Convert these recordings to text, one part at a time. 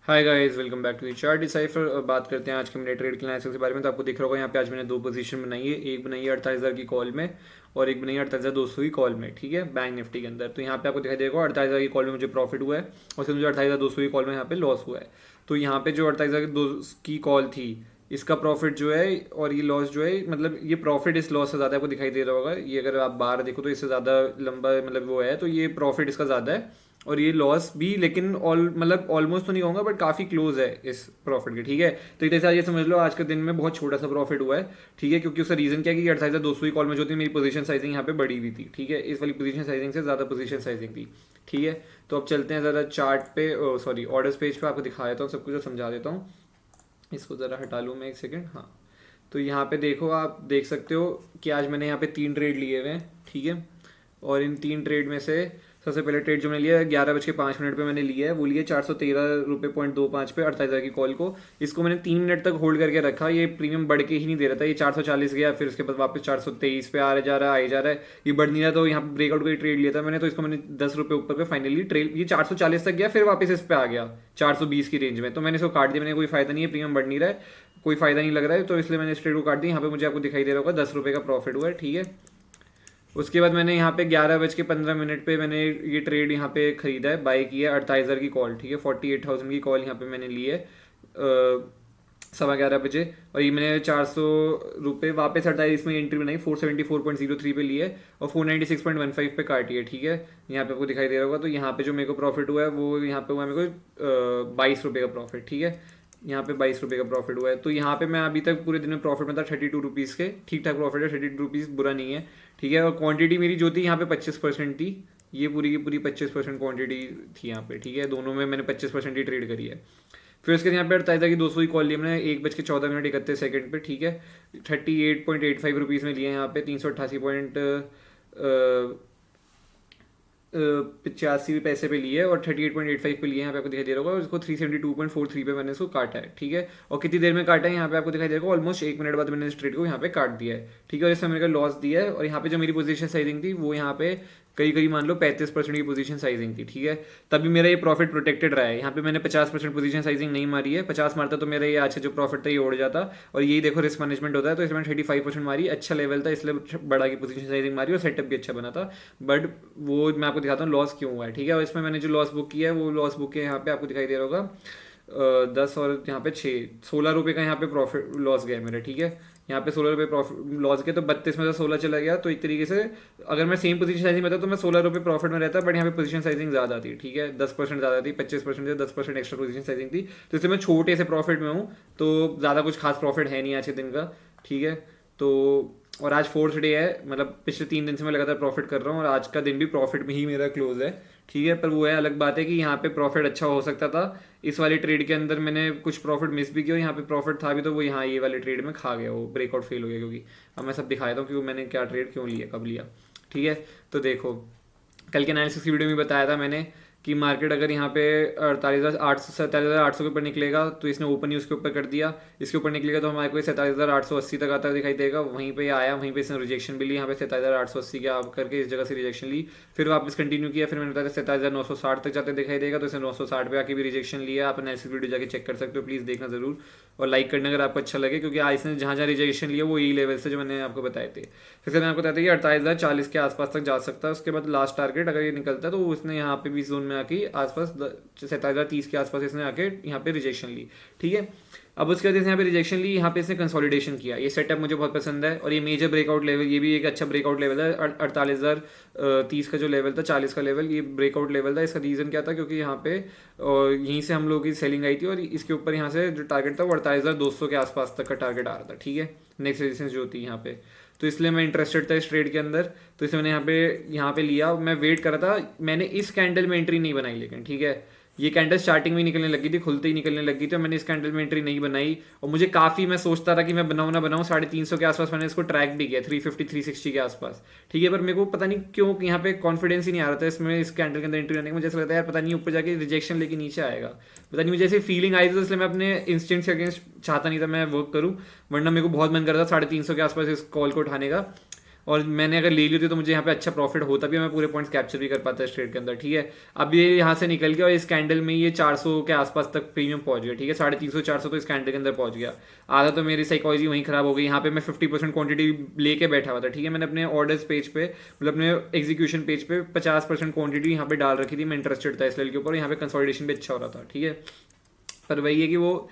Hi guys, welcome back to the chart decipher. बात करते हैं आज के मेरे ट्रेड के एनालिसिस के बारे में। तो आपको दिख रहा होगा यहाँ पे आज मैंने दो पोजीशन बनाई है। एक बनाई है 48,000 की कॉल में और एक बनाई है 48,200 की कॉल में। ठीक है, बैंक निफ्टी के अंदर। तो यहाँ पे आपको दिखाई देगा 48,000 की कॉल में मुझे प्रॉफिट हुआ है और फिर मुझे 48,200 की कॉल में यहाँ पे लॉस हुआ है। तो यहाँ पे जो 48,000 की कॉल थी, इसका प्रॉफिट जो है और ये लॉस जो है, मतलब ये प्रॉफिट इस लॉस से ज़्यादा आपको दिखाई दे रहा होगा। ये अगर आप बाहर देखो तो इससे ज़्यादा लंबा मतलब वो है, तो ये प्रॉफिट इसका ज़्यादा है और ये लॉस भी, लेकिन मतलब ऑलमोस्ट तो नहीं कहूँगा बट काफ़ी क्लोज है इस प्रॉफिट के। ठीक है, तो एक तरह से आज ये समझ लो आज के दिन में बहुत छोटा सा प्रॉफिट हुआ है। ठीक है, क्योंकि उसका रीज़न क्या है कि 28,200 की कॉल में जो थी मेरी पोजीशन साइजिंग यहाँ पे बढ़ी हुई थी। ठीक है, इस वाली पोजीशन साइजिंग से ज़्यादा पोजीशन साइजिंग थी। ठीक है, तो अब चलते हैं ज़रा चार्ट पे, सॉरी ऑर्डर्स पेज पे आपको दिखा देता हूँ, सब कुछ समझा देता हूँ। इसको ज़रा हटा लूँ मैं एक सेकेंड। हाँ, तो यहाँ पे देखो, आप देख सकते हो कि आज मैंने यहाँ पे 3 ट्रेड लिए हुए हैं। ठीक है, और इन 3 ट्रेड में से सबसे पहले ट्रेड जो मैंने लिया है 11:05 पे मैंने लिया है, वो लिया 413 रुपये 25 पे 48,000 की कॉल को। इसको मैंने 3 मिनट तक होल्ड करके रखा। ये प्रीमियम बढ़ के ही नहीं दे रहा था। ये 440 गया, फिर उसके बाद वापस 423 पे आ जा रहा है, जा रहा है, ये बढ़ नहीं रहा। तो यहाँ पे ब्रेकआउट का ट्रेड लिया था मैंने, तो इसको मैंने 10 रुपये ऊपर पे फाइनली ट्रेड, ये 440 तक गया, फिर वापस इस पे आ गया 420 की रेंज में। तो मैंने इसको काट दिया। मैंने कोई फायदा नहीं है, प्रीमियम बढ़ नहीं रहा है, कोई फायदा नहीं लग रहा है, तो इसलिए मैंने इस ट्रेड को काट दिया। यहाँ पे मुझे आपको दिखाई दे रहा होगा 10 रुपये का प्रॉफिट हुआ है। ठीक है, उसके बाद मैंने यहाँ पे 11:15 पे मैंने ये ट्रेड यहाँ पे खरीदा है, बाई किया है 48,000 की कॉल। ठीक है, 48,000 की कॉल यहाँ पे मैंने ली है 11:15 बजे, और ये मैंने 400 रुपये वापस 48 में एंट्री बनाई, 474.03 पे लिए और 496.15 पे काटी है। ठीक है, यहाँ पे आपको दिखाई दे रहा होगा। तो यहाँ पे जो मेरे को प्रॉफिट हुआ है वो यहाँ पे हुआ है मेरे को 22 रुपये का प्रॉफिट। ठीक है, यहाँ पे 22 रुपये का प्रॉफिट हुआ है। तो यहाँ पे मैं अभी तक पूरे दिन में प्रॉफिट में था 32 रुपीज़ के। ठीक ठाक प्रॉफिट है, 32 रुपीज़ बुरा नहीं है। ठीक है, और क्वांटिटी मेरी जो थी यहाँ पे 25% थी। ये पूरी की पूरी 25% क्वांटिटी थी यहाँ पे। ठीक है, दोनों में मैंने 25% ही ट्रेड करी है। फिर उसके यहाँ पे 48,200 की कॉल ली मैंने 1:14 पे। ठीक है, 38.85 रुपीज़ में लिए यहाँ पे 388.85 पे लिए और 38.85 पे लिए। यहाँ पे आपको दिखाई दे रहा होगा। उसको 372.43 पे मैंने इसको काटा है। ठीक है, और कितनी देर में काटा है यहाँ पे आपको दिखाई दे रहा होगा। ऑलमोस्ट 1 मिनट बाद मैंने इस ट्रेड को यहाँ पे काट दिया है। ठीक है, और इसमें मेरे को लॉस दिया है। और यहाँ पे जो मेरी पोजीशन साइजिंग थी वो यहाँ पे करीब करीब मान लो 35% की पोजीशन साइजिंग थी। ठीक है, तभी मेरा ये प्रॉफिट प्रोटेक्टेड रहा है। यहाँ पे मैंने 50% पोजीशन साइजिंग नहीं मारी है। 50 मारता तो मेरा ये आज जो प्रॉफिट था ये उड़ जाता। और यही देखो रिस्क मैनेजमेंट होता है। तो इसमें मैंने 35% मारी, अच्छा लेवल था इसलिए बड़ा की पोजीशन साइजिंग मारी और सेटअप भी अच्छा बना था। बट वो मैं आपको दिखाता हूँ लॉस क्यों हुआ है। ठीक है, और इसमें मैंने जो लॉस बुक किया है वो लॉस बुक है यहाँ पे आपको दिखाई दे रहा होगा 10 और यहाँ पे 16 रुपये का यहाँ पे प्रॉफिट लॉस गया है मेरा। ठीक है, यहाँ पे 16 रुपये प्रॉफिट लॉस गया, तो 32 में से 16 चला गया। तो एक तरीके से अगर मैं सेम पोजीशन साइजिंग में था तो मैं 16 रुपये प्रॉफिट में रहता, बट यहाँ पे पोजीशन साइजिंग ज़्यादा थी। ठीक है, 10% ज़्यादा थी, 25% से 10% एक्स्ट्रा पोजीशन साइजिंग थी। तो इसलिए मैं छोटे से प्रॉफिट में हूँ, तो ज़्यादा कुछ खास प्रॉफिट है नहीं आज के दिन का। ठीक है, तो और आज 4th डे है, मतलब पिछले 3 दिन से मैं लगातार प्रॉफिट कर रहा हूँ और आज का दिन भी प्रॉफिट में ही मेरा क्लोज है। ठीक है, पर वो है अलग बात है कि यहाँ पे प्रॉफिट अच्छा हो सकता था। इस वाले ट्रेड के अंदर मैंने कुछ प्रॉफिट मिस भी किया, यहाँ पे प्रॉफिट था भी, तो वो यहाँ ये वाले ट्रेड में खा गया, वो ब्रेकआउट फेल हो गया। क्योंकि अब मैं सब दिखाया था कि मैंने क्या ट्रेड क्यों लिया, कब लिया। ठीक है, तो देखो कल के एनालिसिस की वीडियो में बताया था मैंने कि मार्केट अगर यहाँ पे 48,800 47,800 के ऊपर निकलेगा तो इसने ओपन ही उसके ऊपर कर दिया। इसके ऊपर निकलेगा तो हमारे को 47,880 तक आता दिखाई देगा। वहीं पे आया, वहीं पे इसने रिजेक्शन भी ली, यहाँ पे 47,880 के आप करके इस जगह से रिजेक्शन ली, फिर वापस कंटिन्यू किया। फिर मैंने बताया 47,960 तक जाते दिखाई देगा, तो इसने 960 पे आके भी रिजेक्शन लिया। आप एनालिसिस वीडियो जाके चेक कर सकते हो, प्लीज़ देखना जरूर और लाइक करना अगर आपको अच्छा लगे, क्योंकि आज इसने जहाँ जहाँ रिजेक्शन लिया वो यही लेवल से जो मैंने आपको बताए थे। फिर मैंने आपको बताया था कि 48,040 के आसपास तक जा सकता है। उसके बाद लास्ट टारगेट अगर ये निकलता है तो उसने यहाँ पे भी जोन में आके आसपास 47,030 के आसपास इसने आके यहाँ पे रिजेक्शन ली। ठीक है, अब उसके बाद इसने यहाँ पे रिजेक्शन ली, यहाँ पे इसने कंसोलिडेशन किया। ये सेटअप मुझे बहुत पसंद है और ये मेजर ब्रेकआउट लेवल, ये भी एक अच्छा ब्रेकआउट लेवल है। 48,030 का जो लेवल था, 40 का लेवल, ये ब्रेकआउट लेवल था। इसका रीज़न क्या था, क्योंकि यहाँ पे यहीं से हम लोगों की सेलिंग आई थी और इसके ऊपर यहाँ से जो टारगेट था वो 48,200 के आसपास तक का टारगेट आ रहा था। ठीक है, नेक्स्ट रेजिस्टेंस जो थी यहाँ पे, तो इसलिए मैं इंटरेस्टेड था इस ट्रेड के अंदर। तो इसलिए मैंने यहाँ पे लिया। मैं वेट कर रहा था, मैंने इस कैंडल में एंट्री नहीं बनाई, लेकिन ठीक है ये कैंडल स्टार्टिंग में निकलने लगी थी, खुलते ही निकलने लगी थी, मैंने इस कैंडल में एंट्री नहीं बनाई। और मुझे काफ़ी, मैं सोचता था कि मैं बनाऊँ ना बनाऊँ, 350 के आसपास मैंने इसको ट्रैक भी किया, 350 360 के आसपास। ठीक है, पर मेरे को पता नहीं क्यों यहाँ पे कॉन्फिडेंस ही नहीं आ रहा था इसमें, इस कैंडल के अंदर एंट्री करने का। मुझे ऐसा लगता है यार पता नहीं ऊपर जाके रिजेक्शन लेके नीचे आएगा, पता नहीं, मुझे ऐसी फीलिंग आई थी। तो इसलिए मैं अपने इंस्टिंक्ट्स के अगेंस्ट चाहता नहीं था मैं वर्क करूँ, वरना मेरे को बहुत मन कर रहा था 350 के आसपास इस कॉल को उठाने का। और मैंने अगर ले ली होती तो मुझे यहाँ पे अच्छा प्रॉफिट होता भी, मैं पूरे पॉइंट्स कैप्चर भी कर पाता इस ट्रेड के अंदर, ठीक है। अब ये यहाँ से निकल गया और इस कैंडल में ये 400 के आसपास तक प्रीमियम पहुंच गया, ठीक है, 350 400 तो इस कैंडल के अंदर पहुंच गया। आधा तो मेरी साइकोलॉजी वहीं खराब हो गई। यहाँ पे मैं 50% क्वांटिटी लेके बैठा हुआ था, ठीक है, मैंने अपने ऑर्डर्स पेज पे, मतलब अपने एग्जीक्यूशन पेज पे 50% क्वांटिटी यहाँ पे डाल रखी थी, मैं इंटरेस्टेड था इस लेवल के ऊपर, यहाँ पे कंसोलिडेशन भी अच्छा हो रहा था, ठीक है। पर वही है कि वो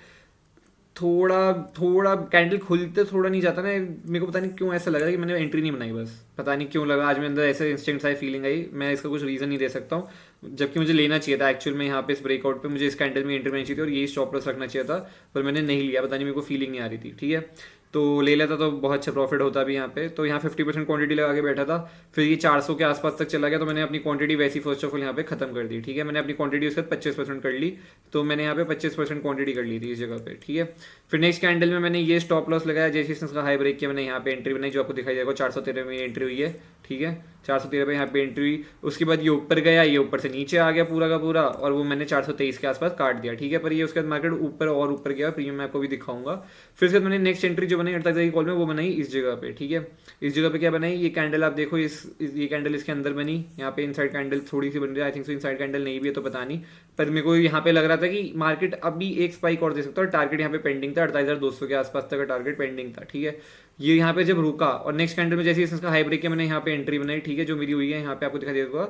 थोड़ा थोड़ा कैंडल खुलते थोड़ा नहीं जाता ना, मेरे को पता नहीं क्यों ऐसा लगा कि मैंने एंट्री नहीं बनाई, बस पता नहीं क्यों लगा आज मेरे अंदर ऐसे इंस्टेंट आई फीलिंग आई, मैं इसका कुछ रीज़न नहीं दे सकता हूँ, जबकि मुझे लेना चाहिए था एक्चुअल में यहाँ पे इस ब्रेकआउट पे, मुझे इस कैंडल में एंट्री बनानी चाहिए थी और यही स्टॉप लॉस रखना चाहिए था, पर मैंने नहीं लिया, पता नहीं मेरे को फीलिंग नहीं आ रही थी, ठीक है। तो ले लेता तो बहुत अच्छा प्रॉफिट होता भी यहाँ पे। तो यहाँ 50% क्वांटिटी लगा के बैठा था, फिर ये 400 के आसपास तक चला गया, तो मैंने अपनी क्वांटिटी वैसी फर्स्ट ऑफ ऑल यहाँ पे खत्म कर दी, ठीक है। मैंने अपनी क्वांटिटी उसके बाद 25% कर ली, तो मैंने यहाँ पे 25% क्वांटिटी कर ली थी इस जगह पे, ठीक है। फिर नेक्स्ट कैंडल में मैंने ये स्टॉप लॉस लगाया, जैसे इसका हाई ब्रेक किया मैंने यहाँ पे एंट्री बनाई, जो आपको दिखाई देगा 413 में एंट्री हुई है, ठीक है, 413 पे यहाँ पे एंट्री हुई। उसके बाद ये ऊपर गया, ये ऊपर से नीचे आ गया पूरा का पूरा, और वो मैंने 423 के आसपास काट दिया, ठीक है। पर ये उसके बाद मार्केट ऊपर और ऊपर गया, प्रीमियम मैं आपको भी दिखाऊंगा। फिर उसके बाद मैंने नेक्स्ट एंट्री जो बनाई 48 की कॉल में, वो बनाई इस जगह पे, ठीक है। इस जगह पे क्या बनाई, ये कैंडल आप देखो, ये कैंडल इसके अंदर बनी, यहाँ पे इनसाइड कैंडल थोड़ी सी बन रही है, I think so inside candle नहीं भी है तो पता नहीं, पर मेरे को यहाँ पे लग रहा था कि मार्केट अभी एक स्पाइक और दे सकता है, और टारगेट यहाँ पे पेंडिंग था 48,200 के आसपास तक का टारगेट पेंडिंग था, ठीक है। ये यहाँ पे जब रुका और नेक्स्ट कैंडल में जैसे इसका हाई ब्रेक किया, मैंने यहाँ पे एंट्री बनाई, ठीक है, जो मेरी हुई है यहाँ पे आपको दिखाई देगा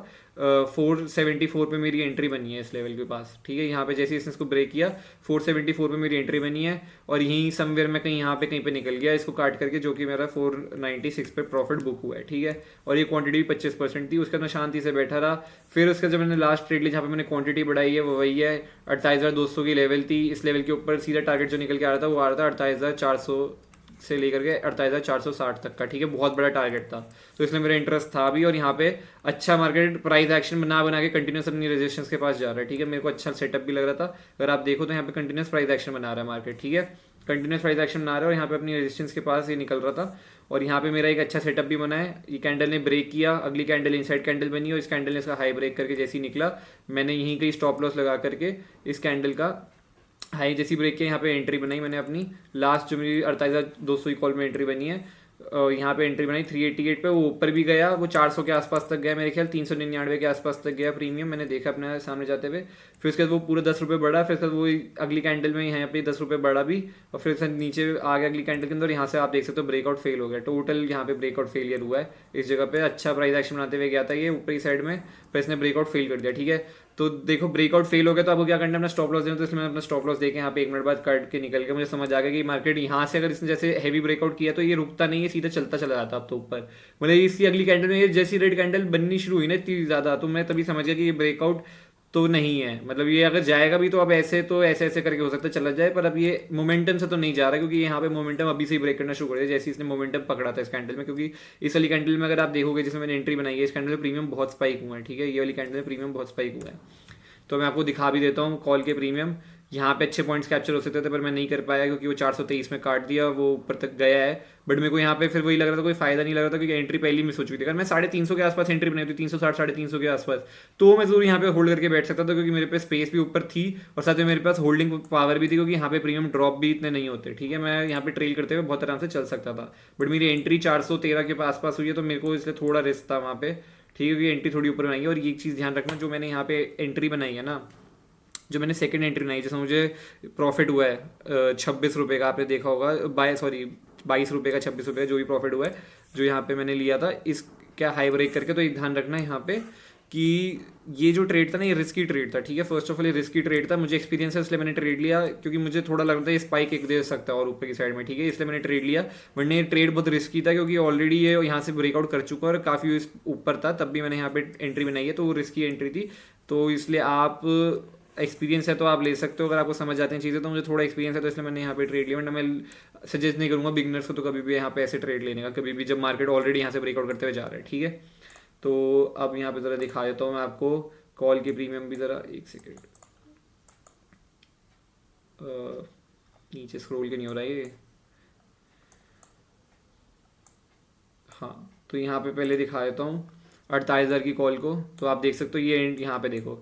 474 पे मेरी एंट्री बनी है इस लेवल के पास, ठीक है। यहाँ पे जैसे इसने इसको ब्रेक किया 474 पे मेरी एंट्री बनी है, और यहीं समवेयर में कहीं यहाँ पे कहीं पे निकल गया इसको काट करके, जो कि मेरा 496 पे प्रॉफिट बुक हुआ है, ठीक है। और ये क्वांटिटी 25% थी, उसके बाद मैं शांति से बैठा रहा। फिर उसका जब मैंने लास्ट ट्रेड ली जहाँ पे मैंने क्वांटिटी बढ़ाई है वो वही है 48,200 की लेवल थी, इस लेवल के ऊपर सीधा टारगेट जो निकल के आ रहा था वो आ रहा था 48,400 से लेकर के 48,460 तक का, ठीक है, बहुत बड़ा टारगेट था, तो इसलिए मेरा इंटरेस्ट था भी। और यहाँ पे अच्छा मार्केट प्राइस एक्शन बना बना के कंटिन्यूस अपनी रेजिस्टेंस के पास जा रहा है, ठीक है, मेरे को अच्छा सेटअप भी लग रहा था। अगर आप देखो तो यहाँ पे कंटिन्यूस प्राइस एक्शन बना रहा है मार्केट, ठीक है, कंटिन्यूस प्राइस एक्शन बना रहा है, और यहाँ पे अपनी रेजिस्टेंस के पास ये निकल रहा था, और यहाँ पे मेरा एक अच्छा सेटअप भी बना है। ये कैंडल ने ब्रेक किया, अगली कैंडल इनसाइड कैंडल बनी, और इस कैंडल ने इसका हाई ब्रेक करके जैसे ही निकला, मैंने यहीं कहीं स्टॉप लॉस लगा करके इस कैंडल का हाई जैसी ब्रेक के यहाँ पे एंट्री बनाई मैंने अपनी, लास्ट जो मेरी 48,200 की कॉल में एंट्री बनी है, यहाँ पे एंट्री बनाई 388 पे, वो ऊपर भी गया, वो 400 के आसपास तक गया, मेरे ख्याल 399 के आसपास तक गया प्रीमियम, मैंने देखा अपने सामने जाते हुए। फिर उसके बाद वो पूरा 10 रुपये बढ़ा, फिर उसके बाद वो अगली कैंडल में यहाँ पे 10 रुपये बढ़ा भी, और फिर उसके नीचे आ गया अगली कैंडल के अंदर, यहाँ से आप देख सकते हो ब्रेकआउट फेल हो गया, टोटल यहाँ पे ब्रेकआउट फेलियर हुआ है इस जगह पे। अच्छा प्राइस एक्शन बनाते हुए गया था ये ऊपरी साइड में, पर इसने ब्रेकआउट फेल कर दिया, ठीक है। तो देखो ब्रेकआउट फेल हो गया, तो आपको क्या करना है, अपना स्टॉप लॉस देना, तो इसलिए मैंने अपना स्टॉप लॉस देके यहाँ पे 1 मिनट बाद कट के निकल गया। मुझे समझ आ गया कि मार्केट यहाँ से अगर इसने जैसे हैवी ब्रेकआउट किया तो ये रुकता नहीं है, सीधा चलता चला जाता अब तो ऊपर, मतलब इसकी अगली कैंडल में ये जैसी रेड कैंडल बननी शुरू हुई ना इतनी ज़्यादा, तो मैं तभी समझ गया कि ये ब्रेकआउट तो नहीं है, मतलब ये अगर जाएगा भी तो अब ऐसे तो ऐसे ऐसे करके हो सकता है चला जाए, पर अब ये मोमेंटम से तो नहीं जा रहा, क्योंकि यहाँ पे मोमेंटम अभी से ही ब्रेक करना शुरू कर दिया जैसे इसने मोमेंटम पकड़ा था इस कैंडल में। क्योंकि इस वाली कैंडल में अगर आप देखोगे जिसमें मैंने एंट्री बनाई है, इस कैंडल में प्रीमियम बहुत स्पाइक हुआ है, ठीक है, ये वाली कैंडल में प्रीमियम बहुत स्पाइक हुआ है। तो मैं आपको दिखा भी देता हूँ कॉल के प्रीमियम, यहाँ पे अच्छे पॉइंट्स कैप्चर हो सकते थे, पर मैं नहीं कर पाया क्योंकि वो 423 में काट दिया, वो ऊपर तक गया है। बट मेरे को यहाँ पे फिर वही लग रहा था, कोई फायदा नहीं लग रहा था, क्योंकि एंट्री पहली मिस हो चुकी थी। अगर मैं 350 के आसपास एंट्री बनाई थी, 360 350 के आसपास, तो मैं जरूर यहाँ पे होल्ड करके बैठ सकता था, क्योंकि मेरे पे स्पेस भी ऊपर थी और साथ में मेरे पास होल्डिंग पावर भी थी, क्योंकि यहाँ पे प्रीमियम ड्रॉप भी इतने नहीं होते, ठीक है, मैं यहाँ पे ट्रेल करते हुए बहुत आराम से चल सकता था। बट मेरी एंट्री 413 के आसपास हुई है, तो मेरे को इसलिए थोड़ा रिस्क था वहाँ पे, ठीक है, क्योंकि एंट्री थोड़ी ऊपर बनाई है। और ये चीज़ ध्यान रखना, जो मैंने यहाँ पे एंट्री बनाई है ना, जो मैंने सेकंड एंट्री बनाई जिसमें मुझे प्रॉफिट हुआ है 26 रुपये का, आपने देखा होगा 22 रुपये का 26 रुपये का जो भी प्रॉफिट हुआ है, जो यहाँ पे मैंने लिया था इस क्या हाई ब्रेक करके। तो ये ध्यान रखना है यहाँ पे कि ये जो ट्रेड था ना, ये रिस्की ट्रेड था, ठीक है, फर्स्ट ऑफ ऑल ये रिस्की ट्रेड था, मुझे एक्सपीरियंस है इसलिए मैंने ट्रेड लिया, क्योंकि मुझे थोड़ा लग रहा था ये स्पाइक एक दे सकता है और ऊपर की साइड में, ठीक है, इसलिए मैंने ट्रेड लिया। वरना ये ट्रेड बहुत रिस्की था, क्योंकि ऑलरेडी ये यहाँ से ब्रेकआउट कर चुका है और काफ़ी ऊपर था, तब भी मैंने यहाँ पे एंट्री बनाई है, तो वो रिस्की एंट्री थी। तो इसलिए आप एक्सपीरियंस है तो आप ले सकते हो, अगर आपको समझ आती हैं चीज़ें, तो मुझे थोड़ा एक्सपीरियंस है तो इसलिए मैंने यहाँ पे ट्रेड लिया। वरना मैं सजेस्ट नहीं करूँगा बिगनर्स को तो कभी भी यहाँ पे ऐसे ट्रेड लेने का, कभी भी, जब मार्केट ऑलरेडी यहाँ से ब्रेकआउट करते हुए जा रहा है, ठीक है। तो अब यहाँ पे ज़रा दिखा देता हूँ मैं आपको कॉल के प्रीमियम भी, ज़रा एक सेकेंड, नीचे स्क्रॉल के नहीं हो रहा है ये, हाँ, तो यहाँ पे पहले दिखा देता हूँ 48,000 की कॉल को। तो आप देख सकते हो ये यहाँ पे देखो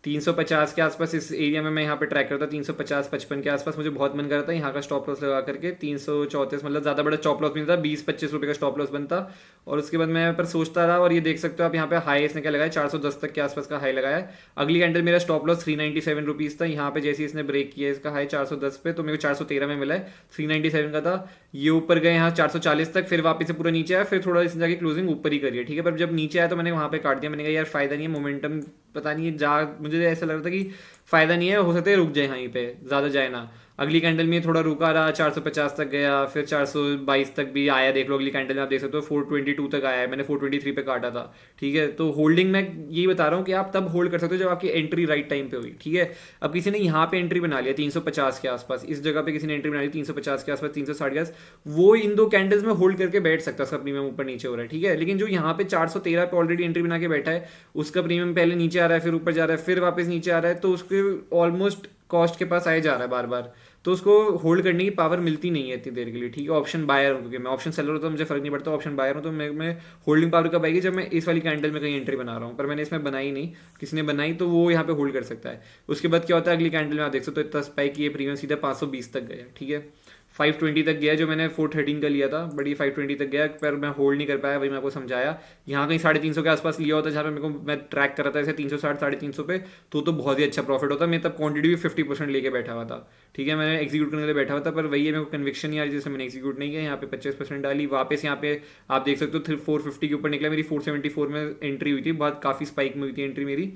350 के आसपास इस एरिया में मैं यहाँ पे ट्रैक करता, 350-55 के आसपास मुझे बहुत मन करता है यहाँ का स्टॉप लॉस लगा करके 334, मतलब ज़्यादा बड़ा स्टॉप लॉस नहीं था, 20-25 रुपये का स्टॉप लॉस बनता। और उसके बाद मैं पर सोचता रहा, और ये देख सकते हो आप यहाँ पे हाई इसने क्या लगाया, 410 तक के आसपास का हाई लगाया है। अगली कैंडल मेरा स्टॉप लॉस 397 रुपीज़ था, यहाँ पे जैसे इसने ब्रेक किया इसका हाई 410 पे, तो मेरे को 413 में मिला है, 397 का था। ये ऊपर गए यहाँ 440 तक, फिर वापस से पूरा नीचे आया, फिर थोड़ा इसने जाके क्लोजिंग ऊपर ही करी है, ठीक है। पर जब नीचे आया तो मैंने वहाँ पे काट दिया, मैंने कहा यार फायदा नहीं है, मोमेंटम पता नहीं है जा, मुझे ऐसा लग रहा था कि फायदा नहीं है, हो सकता है रुक जाए यहीं पे, ज़्यादा जाए ना। अगली कैंडल में थोड़ा रुका रहा, 450 तक गया, फिर 422 तक भी आया, देख लो अगली कैंडल में आप देख सकते हो 422 तक आया है, मैंने 423 पे काटा था, ठीक है। तो होल्डिंग में यही बता रहा हूँ कि आप तब होल्ड कर सकते हो जब आपकी एंट्री राइट टाइम पे हुई, ठीक है। अब किसी ने यहाँ पे एंट्री बना लिया 350 के आसपास, इस जगह पे किसी ने एंट्री बना ली 350 के आसपास, 360 के आसपास, वो इन दो कैंडल्स में होल्ड करके बैठ सकता है, उसका प्रीमियम ऊपर नीचे हो रहा है, ठीक है। लेकिन जो यहाँ पे 413 पे ऑलरेडी एंट्री बना के बैठा है, उसका प्रीमियम पहले नीचे आ रहा है, फिर ऊपर जा रहा है, फिर वापस नीचे आ रहा है, तो उसके ऑलमोस्ट कॉस्ट के पास आए जा रहा है बार बार, तो उसको होल्ड करने की पावर मिलती नहीं है इतनी देर के लिए, ठीक है। ऑप्शन बायर हूँ, क्योंकि मैं ऑप्शन सेलर होता तो मुझे फर्क नहीं पड़ता, ऑप्शन बायर हूँ तो मैं होल्डिंग पावर कब आएगी, जब मैं इस वाली कैंडल में कहीं एंट्री बना रहा हूँ, पर मैंने इसमें बनाई नहीं, किसी ने बनाई तो वो यहाँ पे होल्ड कर सकता है। उसके बाद क्या होता है, अगली कैंडल में आप देख सकते हो इतना स्पाइक, ये प्रीमियम सीधा 520 तक गया, ठीक है। 520 तक गया जो मैंने 413 का लिया था, बड़ी 520 तक गया, पर मैं होल्ड नहीं कर पाया, वही मैं आपको समझाया। यहाँ कहीं 350 के आसपास लिया होता, जहाँ पे मेरे को मैं ट्रैक कर रहा था ऐसे 360 350 पे, तो बहुत ही अच्छा प्रॉफिट होता। मैं तब क्वांटिटी भी 50% लेके बैठा हुआ था, ठीक है, मैंने एग्जीक्यूट करने के लिए बैठा हुआ था, पर वही है मेरे को कन्विक्शन नहीं आ रही, जैसे मैंने एग्जीक्यूट नहीं किया। यहाँ पे 25% डाली, वापस यहाँ पे आप देख सकते हो 450 के ऊपर निकला, मेरी 474 में एंट्री हुई थी, बहुत काफ़ी स्पाइक में हुई थी एंट्री मेरी।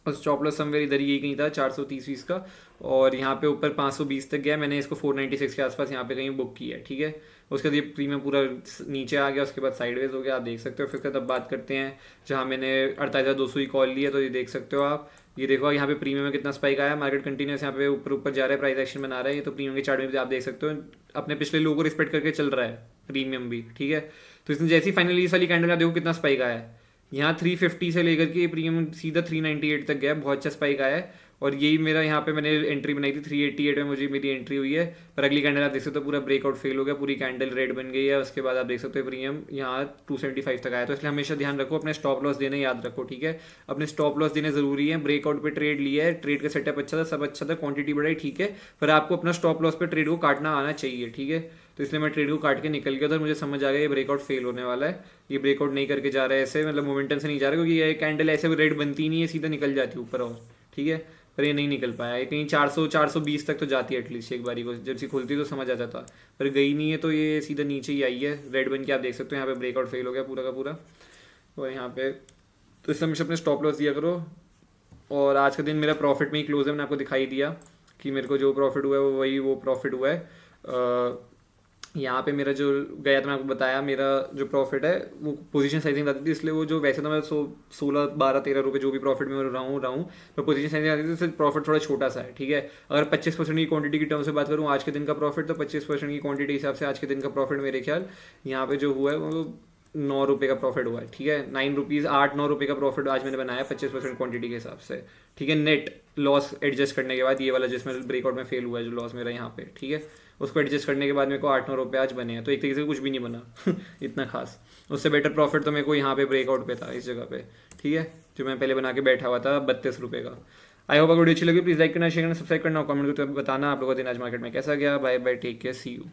और स्टॉप लॉस समवेयर इधर ही कहीं था 430 का, और यहाँ पे ऊपर 520 तक गया, मैंने इसको 496 के आसपास यहाँ पे कहीं बुक किया है, ठीक है। उसके बाद ये प्रीमियम पूरा नीचे आ गया, उसके बाद साइडवेज हो गया, आप देख सकते हो। फिर तब बात करते हैं जहाँ मैंने 48,200 की कॉल ली है, तो ये देख सकते हो आप, ये देखो यहाँ पे प्रीमियम में कितना स्पाइक आया, मार्केट कंटिन्यूस यहाँ पे ऊपर ऊपर जा रहा है, प्राइस एक्शन बना रहा है, ये तो प्रीमियम के चार्ट में भी आप देख सकते हो अपने पिछले लोगों को रिस्पेक्ट करके चल रहा है प्रीमियम भी, ठीक है। तो इसने जैसी फाइनली इस वाली कैंडल में देखो कितना स्पाइक आया है, यहाँ 350 से लेकर के प्रीमियम सीधा 398 तक गया, बहुत अच्छा स्पाइक आया है। और यही मेरा यहाँ पे मैंने एंट्री बनाई थी 388 में, मुझे मेरी एंट्री हुई है, पर अगली कैंडल आप देख सकते हो पूरा ब्रेकआउट फेल हो गया, पूरी कैंडल रेड बन गई है। उसके बाद आप देख सकते हो प्रीमियम यहाँ 275 तक आया, तो इसलिए हमेशा ध्यान रखो, अपने स्टॉप लॉस देने याद रखो, ठीक है। अपने स्टॉप लॉस देने जरूरी है। ब्रेकआउट पे ट्रेड लिया है, ट्रेड का सेटअप अच्छा था, सब अच्छा था, क्वांटिटी बढ़ाई, ठीक है, पर आपको अपना स्टॉप लॉस पे ट्रेड को काटना आना चाहिए, ठीक है। तो इसलिए मैं ट्रेड को काट के निकल गया था, मुझे समझ आ गया ये ब्रेकआउट फेल होने वाला है, ये ब्रेकआउट नहीं करके जा रहा है ऐसे, मतलब मोमेंटम से नहीं जा रहा, क्योंकि ये कैंडल ऐसे रेड बनती नहीं है, सीधा निकल जाती है ऊपर, और ठीक है, पर ये नहीं निकल पाया। ये कहीं 400-420 तक तो जाती है एटलीस्ट एक बारी को, जब सी खुलती तो समझ आ जाता, पर गई नहीं है, तो ये सीधा नीचे ही आई है रेड बन के, आप देख सकते हो यहाँ पे ब्रेकआउट फेल हो गया पूरा का पूरा। और यहाँ पे तो इस हमेशा अपने स्टॉप लॉस दिया करो। और आज का दिन मेरा प्रॉफिट में ही क्लोज है, मैंने आपको दिखाई दिया कि मेरे को जो प्रॉफिट हुआ है वो वही वो प्रॉफिट हुआ है। यहाँ पे मेरा जो गया था, मैं आपको बताया, मेरा जो प्रॉफिट है वो पोजीशन साइजिंग आती थी, इसलिए वो जो वैसे तो मैं 16-12-13 रुपये जो भी प्रॉफिट में रहा हूँ पर पोजीशन साइजिंग आती थी, तो प्रॉफिट थोड़ा छोटा सा है, ठीक है। अगर 25% की क्वांटिटी की टर्म से बात करूँ आज के दिन का प्रॉफिट, तो 25% की क्वांटिटी हिसाब से आज के दिन का प्रॉफिट मेरे ख्याल यहाँ पे जो हुआ है वो 9 रुपये का प्रॉफिट हुआ है, ठीक है। 9 रुपीज़ 8-9 रुपये का प्रॉफिट आज मैंने बनाया 25% क्वांटिटी के हिसाब से, ठीक है। नेट लॉस एडजस्ट करने के बाद, ये वाला जिसमें ब्रेकआउट में फेल हुआ है जो लॉस मेरा यहाँ पे, ठीक है, उसको एडजस्ट करने के बाद मेरे को 8-9 रुपये आज बने हैं, तो एक तरीके से कुछ भी नहीं बना इतना खास। उससे बेटर प्रॉफिट तो मेरे को यहाँ पे ब्रेकआउट पे था इस जगह पे, ठीक है, जो मैं पहले बना के बैठा हुआ था 32 रुपये का। आई होप आपको वीडियो अच्छी लगी, प्लीज़ लाइक करना, शेयर करना, सब्सक्राइब करना, कमेंट करके बताना आप लोगों का दिन आज मार्केट में कैसा गया। Bye bye, take care, see you.